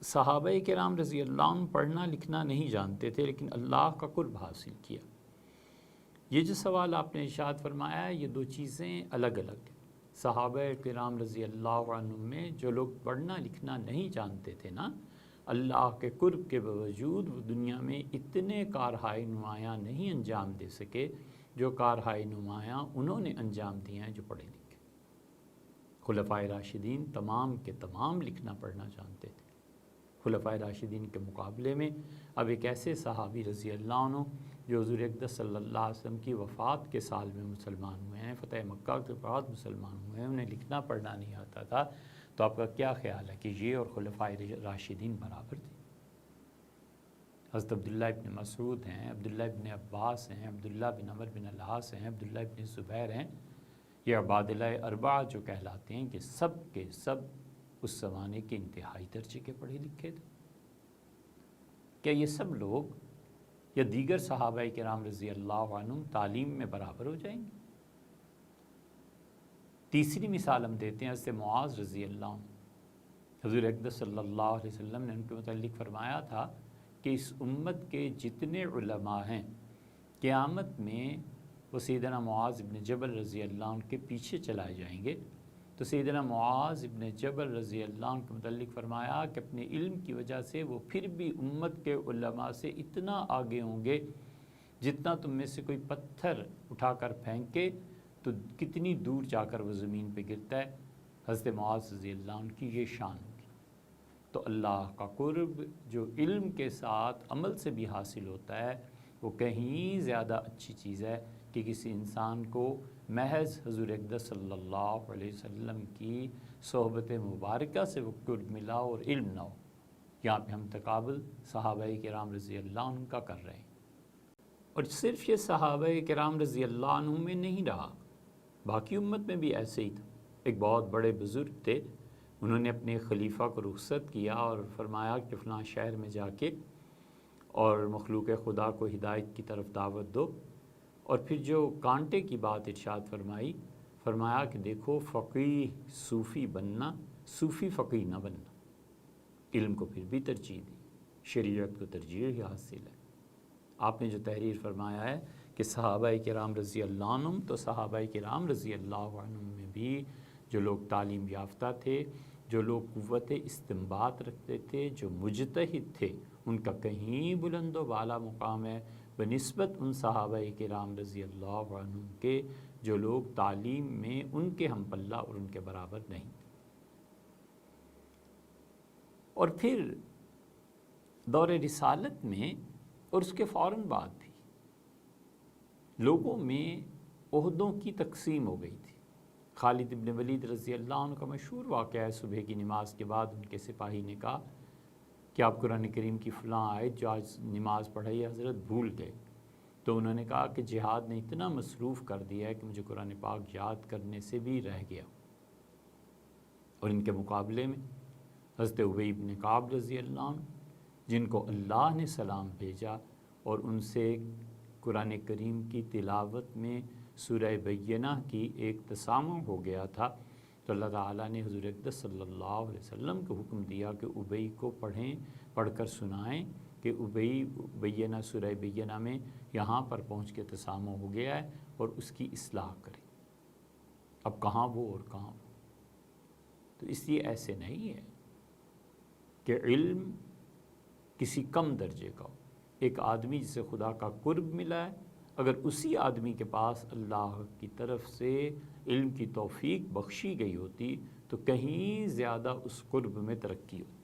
صحابہ کرام رضی اللہ عنہ پڑھنا لکھنا نہیں جانتے تھے لیکن اللہ کا قرب حاصل کیا۔ یہ جو سوال آپ نے ارشاد فرمایا ہے یہ دو چیزیں الگ الگ ہیں۔ صحابہ کرام رضی اللہ عنہ میں جو لوگ پڑھنا لکھنا نہیں جانتے تھے نا، اللہ کے قرب کے باوجود وہ دنیا میں اتنے کارہائے نمایاں نہیں انجام دے سکے جو کارہائے نمایاں انہوں نے انجام دیے ہیں جو پڑھے لکھے۔ خلفائے راشدین تمام کے تمام لکھنا پڑھنا جانتے تھے۔ خلفائے راشدین کے مقابلے میں اب ایک ایسے صحابی رضی اللہ عنہ جو حضور اقدس صلی اللہ علیہ وسلم کی وفات کے سال میں مسلمان ہوئے ہیں، فتح مکہ کے بعد مسلمان ہوئے ہیں، انہیں لکھنا پڑھنا نہیں آتا تھا، تو آپ کا کیا خیال ہے کہ یہ اور خلفائے راشدین برابر تھے؟ حضرت عبداللہ ابن مسعود ہیں، عبداللہ ابن عباس ہیں، عبداللہ بن عمر بن العاص ہیں، عبداللہ ابن زبیر ہیں، یہ عبادلہ اربعہ جو کہلاتے ہیں کہ سب کے سب اس زمانے کے انتہائی درجے کے پڑھے لکھے تھے۔ کیا یہ سب لوگ یا دیگر صحابہ کرام رضی اللہ عنہم تعلیم میں برابر ہو جائیں گے؟ تیسری مثال ہم دیتے ہیں حضرت معاذ رضی اللہ عنہ۔ حضور اقدس صلی اللہ علیہ وسلم نے ان کے متعلق فرمایا تھا کہ اس امت کے جتنے علماء ہیں قیامت میں وہ سیدنا معاذ ابن جبل رضی اللہ عنہ کے پیچھے چلائے جائیں گے۔ تو سیدنا معاذ ابن جبل رضی اللہ عنہ کے متعلق فرمایا کہ اپنے علم کی وجہ سے وہ پھر بھی امت کے علماء سے اتنا آگے ہوں گے جتنا تم میں سے کوئی پتھر اٹھا کر پھینکے تو کتنی دور جا کر وہ زمین پہ گرتا ہے۔ حضرت معاذ رضی اللہ عنہ کی یہ شان ہوگی۔ تو اللہ کا قرب جو علم کے ساتھ عمل سے بھی حاصل ہوتا ہے وہ کہیں زیادہ اچھی چیز ہے کہ کسی انسان کو محض حضور اقدس صلی اللہ علیہ وسلم کی صحبت مبارکہ سے وہ قرب ملا اور علم نہ ہو۔ یہاں پہ ہم تقابل صحابہ کرام رضی اللہ عنہ کا کر رہے ہیں، اور صرف یہ صحابہ کرام رضی اللہ عنہ میں نہیں رہا، باقی امت میں بھی ایسے ہی تھا۔ ایک بہت بڑے بزرگ تھے، انہوں نے اپنے خلیفہ کو رخصت کیا اور فرمایا کہ فلاں شہر میں جا کے اور مخلوق خدا کو ہدایت کی طرف دعوت دو، اور پھر جو کانٹے کی بات ارشاد فرمایا کہ دیکھو فقیہ صوفی بننا، صوفی فقیہ نہ بننا۔ علم کو پھر بھی ترجیح دی، شریعت کو ترجیح ہی حاصل ہے۔ آپ نے جو تحریر فرمایا ہے کہ صحابہ کرام رضی اللہ عنہم، تو صحابہ کرام رضی اللہ عنہم میں بھی جو لوگ تعلیم یافتہ تھے، جو لوگ قوت استنباط رکھتے تھے، جو مجتہد تھے، ان کا کہیں بلند و بالا مقام ہے بنسبت ان صحابہ کرام رضی اللہ عنہم کے جو لوگ تعلیم میں ان کے ہم پلہ اور ان کے برابر نہیں۔ اور پھر دور رسالت میں اور اس کے فوراً بعد بھی لوگوں میں عہدوں کی تقسیم ہو گئی تھی۔ خالد ابن ولید رضی اللہ عنہ کا مشہور واقعہ ہے، صبح کی نماز کے بعد ان کے سپاہی نے کہا کہ آپ قرآن کریم کی فلاں آیت جو آج نماز پڑھائی حضرت بھول گئے، تو انہوں نے کہا کہ جہاد نے اتنا مصروف کر دیا ہے کہ مجھے قرآن پاک یاد کرنے سے بھی رہ گیا۔ اور ان کے مقابلے میں حضرت ابی بن کعب رضی اللہ عنہ، جن کو اللہ نے سلام بھیجا اور ان سے قرآن کریم کی تلاوت میں سورہ بینہ کی ایک تسامع ہو گیا تھا، تو اللہ تعالیٰ نے حضور اقدس صلی اللہ علیہ وسلم کو حکم دیا کہ ابی کو پڑھ کر سنائیں کہ ابی بینہ سورہ بینہ میں یہاں پر پہنچ کے تسامع ہو گیا ہے اور اس کی اصلاح کریں۔ اب کہاں وہ اور کہاں وہ؟ تو اس لیے ایسے نہیں ہے کہ علم کسی کم درجے کا ہو۔ ایک آدمی جسے خدا کا قرب ملا ہے، اگر اسی آدمی کے پاس اللہ کی طرف سے علم کی توفیق بخشی گئی ہوتی تو کہیں زیادہ اس قرب میں ترقی ہوتی۔